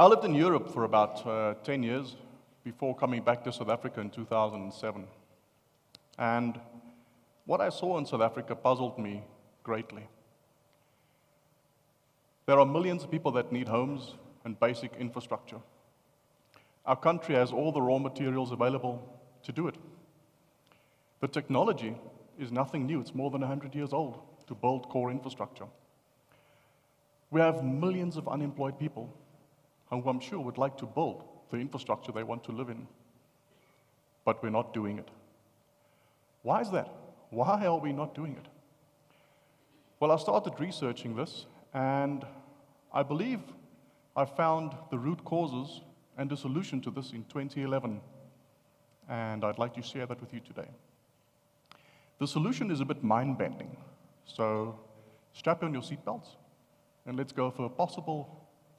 I lived in Europe for about 10 years before coming back to South Africa in 2007. And what I saw in South Africa puzzled me greatly. There are millions of people that need homes and basic infrastructure. Our country has all the raw materials available to do it. The technology is nothing new. It's more than 100 years old to build core infrastructure. We have millions of unemployed people who I'm sure would like to build the infrastructure they want to live in. But we're not doing it. Why is that? Why are we not doing it? Well, I started researching this, and I believe I found the root causes and the solution to this in 2011. And I'd like to share that with you today. The solution is a bit mind-bending. So strap on your seatbelts, and let's go for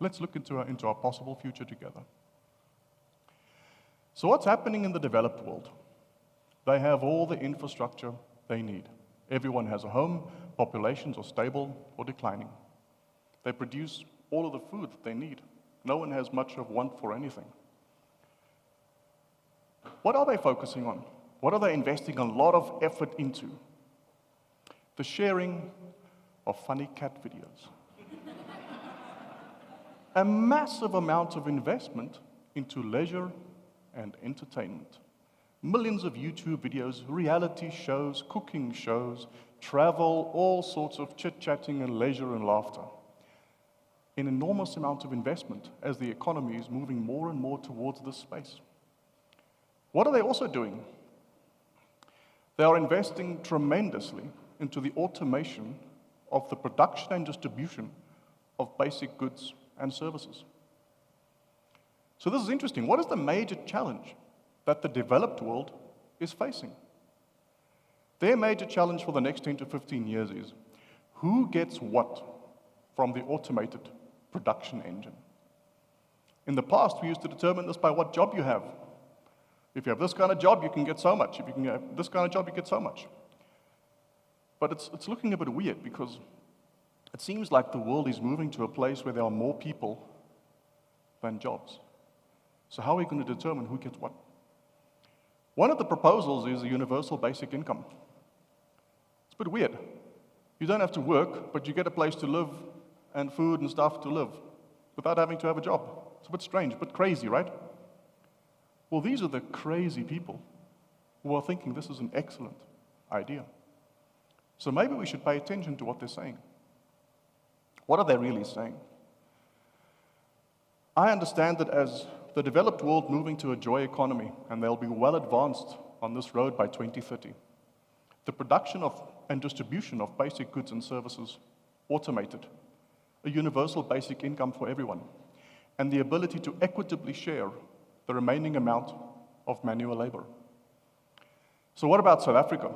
let's look into our possible future together. So what's happening in the developed world? They have all the infrastructure they need. Everyone has a home, populations are stable or declining. They produce all of the food that they need. No one has much of want for anything. What are they focusing on? What are they investing a lot of effort into? The sharing of funny cat videos. A massive amount of investment into leisure and entertainment. Millions of YouTube videos, reality shows, cooking shows, travel, all sorts of chit-chatting and leisure and laughter. An enormous amount of investment as the economy is moving more and more towards this space. What are they also doing? They are investing tremendously into the automation of the production and distribution of basic goods and services. So this is interesting. What is the major challenge that the developed world is facing? Their major challenge for the next 10 to 15 years is, who gets what from the automated production engine? In the past, we used to determine this by what job you have. If you have this kind of job, you can get so much. If you can have this kind of job, you get so much. But it's looking a bit weird because it seems like the world is moving to a place where there are more people than jobs. So how are we going to determine who gets what? One of the proposals is a universal basic income. It's a bit weird. You don't have to work, but you get a place to live and food and stuff to live without having to have a job. It's a bit strange, a bit crazy, right? Well, these are the crazy people who are thinking this is an excellent idea. So maybe we should pay attention to what they're saying. What are they really saying? I understand that as the developed world moving to a joy economy, and they'll be well advanced on this road by 2030, the production of and distribution of basic goods and services automated, a universal basic income for everyone, and the ability to equitably share the remaining amount of manual labor. So what about South Africa?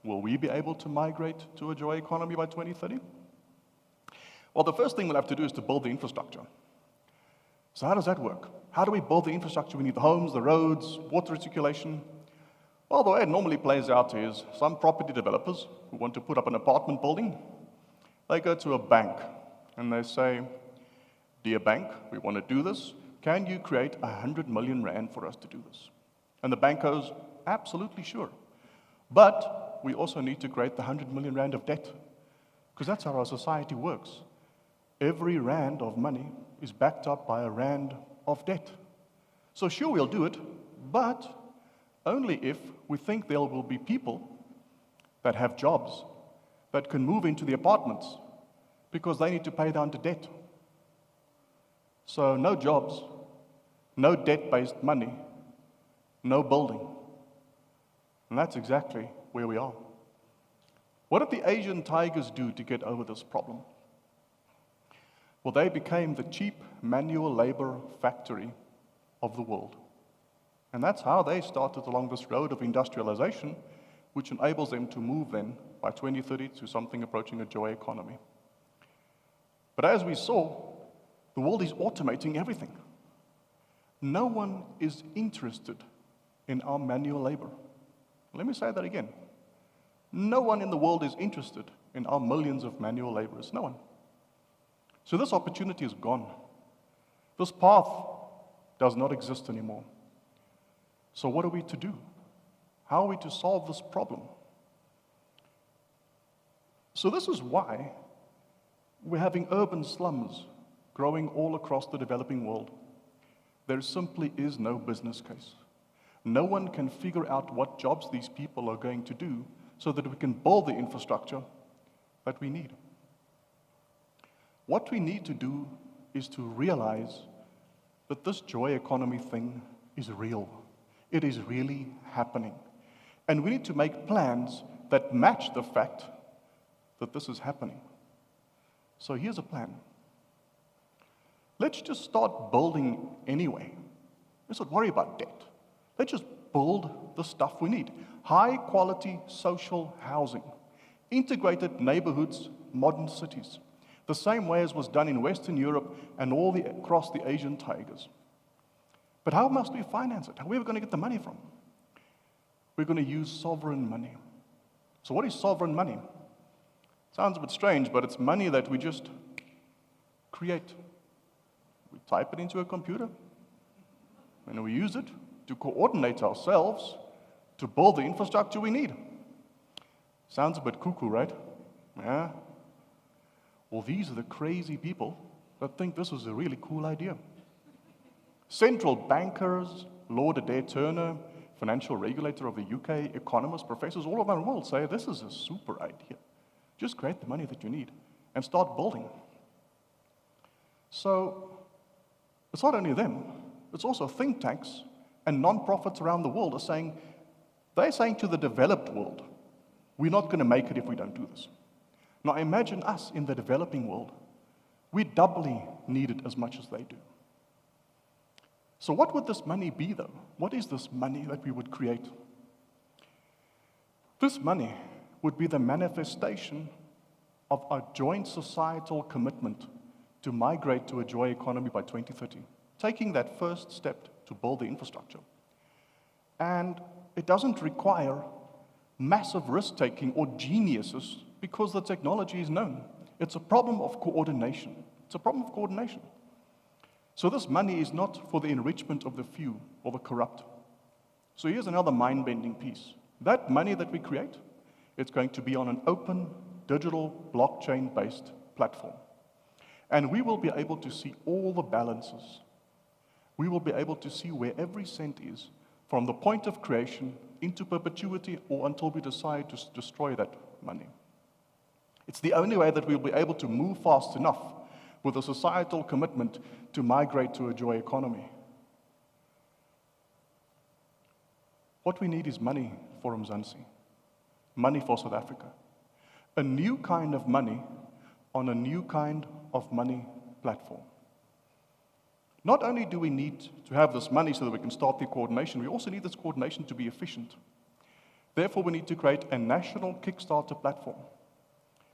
Will we be able to migrate to a joy economy by 2030? Well, the first thing we'll have to do is to build the infrastructure. So how does that work? How do we build the infrastructure? We need the homes, the roads, water circulation. Well, the way it normally plays out is some property developers who want to put up an apartment building, they go to a bank and they say, "Dear bank, we want to do this. Can you create 100 million rand for us to do this?" And the bank goes, "Absolutely sure. But we also need to create the 100 million rand of debt, because that's how our society works. Every rand of money is backed up by a rand of debt. So sure, we'll do it, but only if we think there will be people that have jobs that can move into the apartments because they need to pay down the debt. So no jobs, no debt-based money, no building." And that's exactly where we are. What did the Asian tigers do to get over this problem? Well, they became the cheap manual labor factory of the world. And that's how they started along this road of industrialization, which enables them to move then by 2030 to something approaching a joy economy. But as we saw, the world is automating everything. No one is interested in our manual labor. Let me say that again. No one in the world is interested in our millions of manual laborers. No one. So this opportunity is gone. This path does not exist anymore. So what are we to do? How are we to solve this problem? So this is why we're having urban slums growing all across the developing world. There simply is no business case. No one can figure out what jobs these people are going to do so that we can build the infrastructure that we need. What we need to do is to realize that this joy economy thing is real. It is really happening. And we need to make plans that match the fact that this is happening. So here's a plan. Let's just start building anyway. Let's not worry about debt. Let's just build the stuff we need. High quality social housing, integrated neighborhoods, modern cities, the same way as was done in Western Europe and across the Asian tigers. But how must we finance it? How are we going to get the money from? We're going to use sovereign money. So what is sovereign money? Sounds a bit strange, but it's money that we just create. We type it into a computer, and we use it to coordinate ourselves to build the infrastructure we need. Sounds a bit cuckoo, right? Yeah. Well, these are the crazy people that think this is a really cool idea. Central bankers, Lord Adair Turner, financial regulator of the UK, economists, professors all over the world say this is a super idea. Just create the money that you need and start building. So it's not only them, it's also think tanks and non-profits around the world they're saying to the developed world, we're not going to make it if we don't do this. Now imagine us in the developing world. We doubly need it as much as they do. So what would this money be, though? What is this money that we would create? This money would be the manifestation of our joint societal commitment to migrate to a joy economy by 2030, taking that first step to build the infrastructure. And it doesn't require massive risk-taking or geniuses because the technology is known. It's a problem of coordination. It's a problem of coordination. So this money is not for the enrichment of the few or the corrupt. So here's another mind-bending piece. That money that we create, it's going to be on an open, digital, blockchain-based platform. And we will be able to see all the balances. We will be able to see where every cent is from the point of creation into perpetuity or until we decide to destroy that money. It's the only way that we'll be able to move fast enough with a societal commitment to migrate to a joy economy. What we need is money for Mzansi, money for South Africa, a new kind of money on a new kind of money platform. Not only do we need to have this money so that we can start the coordination, we also need this coordination to be efficient. Therefore, we need to create a national Kickstarter platform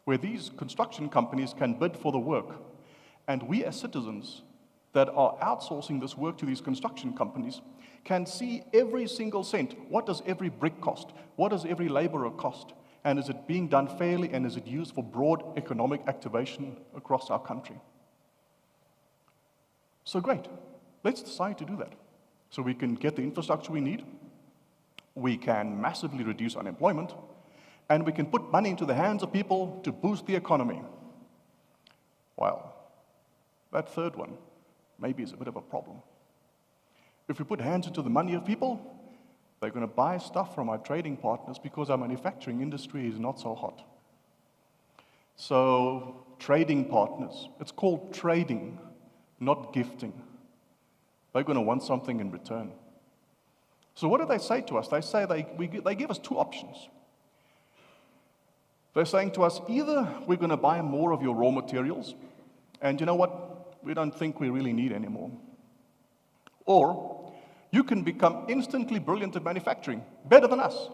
where these construction companies can bid for the work. And we as citizens that are outsourcing this work to these construction companies can see every single cent. What does every brick cost? What does every laborer cost? And is it being done fairly, and is it used for broad economic activation across our country? So great, let's decide to do that. So we can get the infrastructure we need, we can massively reduce unemployment, and we can put money into the hands of people to boost the economy. Well, that third one maybe is a bit of a problem. If we put hands into the money of people, they're going to buy stuff from our trading partners because our manufacturing industry is not so hot. So, trading partners, it's called trading, not gifting. They're going to want something in return. So what do they say to us? They say they give us two options. They're saying to us, either we're going to buy more of your raw materials, and you know what? We don't think we really need anymore. Or you can become instantly brilliant at manufacturing, better than us,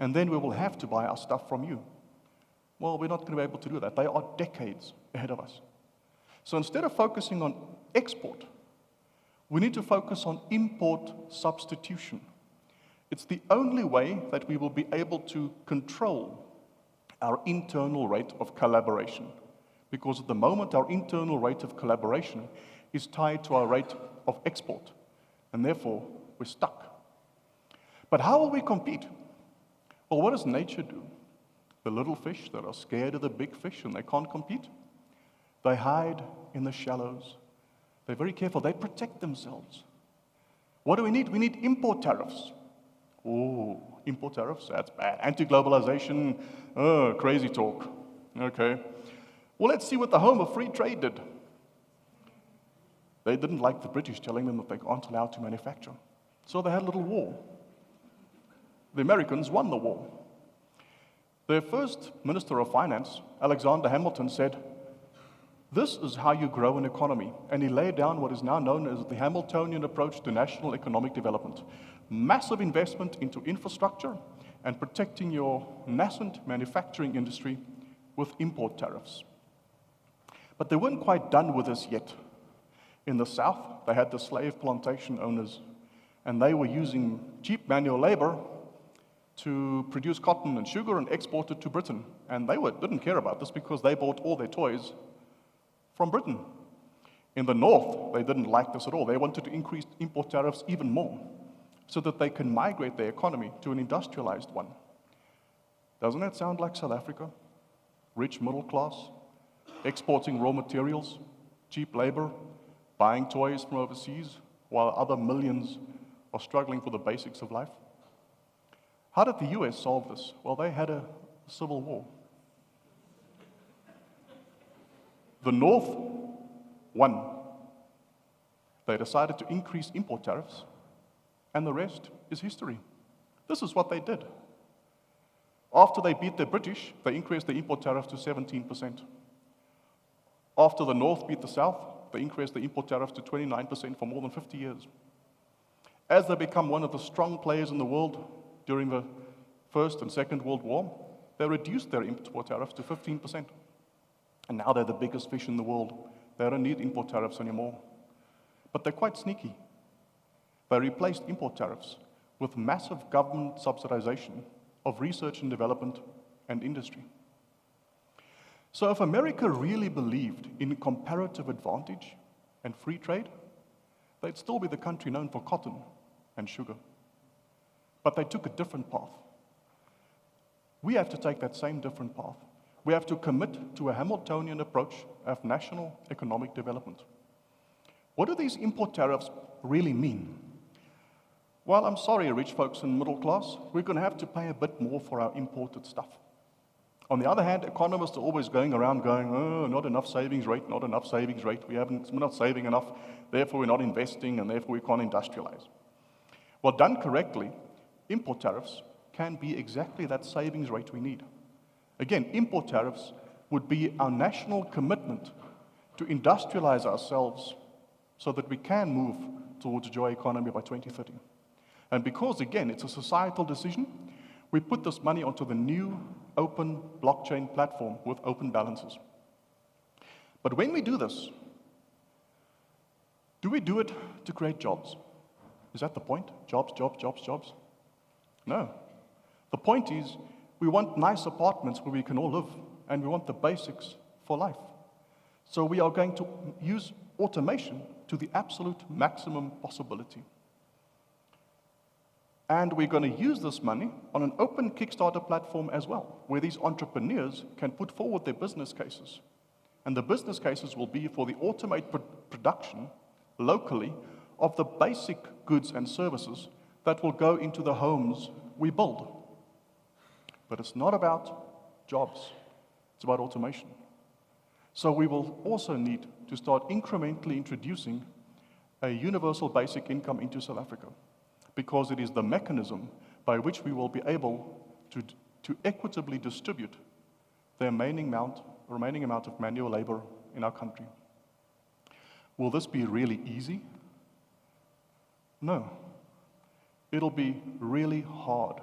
and then we will have to buy our stuff from you. Well, we're not going to be able to do that. They are decades ahead of us. So instead of focusing on export, we need to focus on import substitution. It's the only way that we will be able to control our internal rate of collaboration. Because at the moment, our internal rate of collaboration is tied to our rate of export, and therefore we're stuck. But how will we compete? Well, what does nature do? The little fish that are scared of the big fish and they can't compete, they hide in the shallows. They're very careful. They protect themselves. What do we need? We need import tariffs. Oh, import tariffs? That's bad. Anti-globalization, crazy talk. Okay. Well, let's see what the home of free trade did. They didn't like the British telling them that they aren't allowed to manufacture. So they had a little war. The Americans won the war. Their first Minister of Finance, Alexander Hamilton, said, "This is how you grow an economy." And he laid down what is now known as the Hamiltonian approach to national economic development. Massive investment into infrastructure and protecting your nascent manufacturing industry with import tariffs. But they weren't quite done with this yet. In the South, they had the slave plantation owners, and they were using cheap manual labor to produce cotton and sugar and export it to Britain. And they didn't care about this because they bought all their toys from Britain. In the North, they didn't like this at all. They wanted to increase import tariffs even more so that they can migrate their economy to an industrialized one. Doesn't that sound like South Africa? Rich middle class, exporting raw materials, cheap labor, buying toys from overseas, while other millions are struggling for the basics of life. How did the US solve this? Well, they had a civil war. The North won. They decided to increase import tariffs, and the rest is history. This is what they did. After they beat the British, they increased the import tariff to 17%. After the North beat the South, they increased the import tariff to 29% for more than 50 years. As they become one of the strong players in the world during the First and Second World War, they reduced their import tariffs to 15%. And now they're the biggest fish in the world. They don't need import tariffs anymore. But they're quite sneaky. They replaced import tariffs with massive government subsidization of research and development and industry. So if America really believed in comparative advantage and free trade, they'd still be the country known for cotton and sugar. But they took a different path. We have to take that same different path. We have to commit to a Hamiltonian approach of national economic development. What do these import tariffs really mean? Well, I'm sorry, rich folks and middle class, we're going to have to pay a bit more for our imported stuff. On the other hand, economists are always going around going, oh, not enough savings rate, not enough savings rate. We're not saving enough, therefore we're not investing, and therefore we can't industrialize. Well, done correctly, import tariffs can be exactly that savings rate we need. Again, import tariffs would be our national commitment to industrialize ourselves so that we can move towards a joy economy by 2030. And because, again, it's a societal decision, we put this money onto the new open blockchain platform with open balances. But when we do this, do we do it to create jobs? Is that the point? Jobs, jobs, jobs, jobs? No. The point is, we want nice apartments where we can all live, and we want the basics for life. So we are going to use automation to the absolute maximum possibility. And we're going to use this money on an open Kickstarter platform as well, where these entrepreneurs can put forward their business cases. And the business cases will be for the automated production locally of the basic goods and services that will go into the homes we build. But it's not about jobs, it's about automation. So we will also need to start incrementally introducing a universal basic income into South Africa, because it is the mechanism by which we will be able to equitably distribute the remaining amount of manual labor in our country. Will this be really easy? No. It'll be really hard.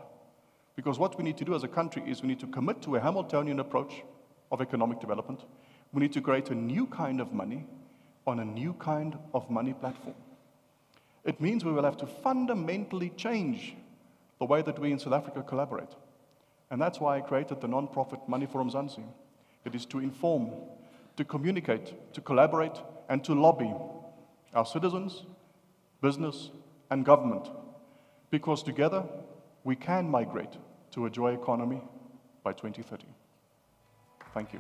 Because what we need to do as a country is we need to commit to a Hamiltonian approach of economic development. We need to create a new kind of money on a new kind of money platform. It means we will have to fundamentally change the way that we in South Africa collaborate. And that's why I created the non-profit Money for Mzansi. It is to inform, to communicate, to collaborate, and to lobby our citizens, business, and government, because together we can migrate to a joy economy by 2030. Thank you.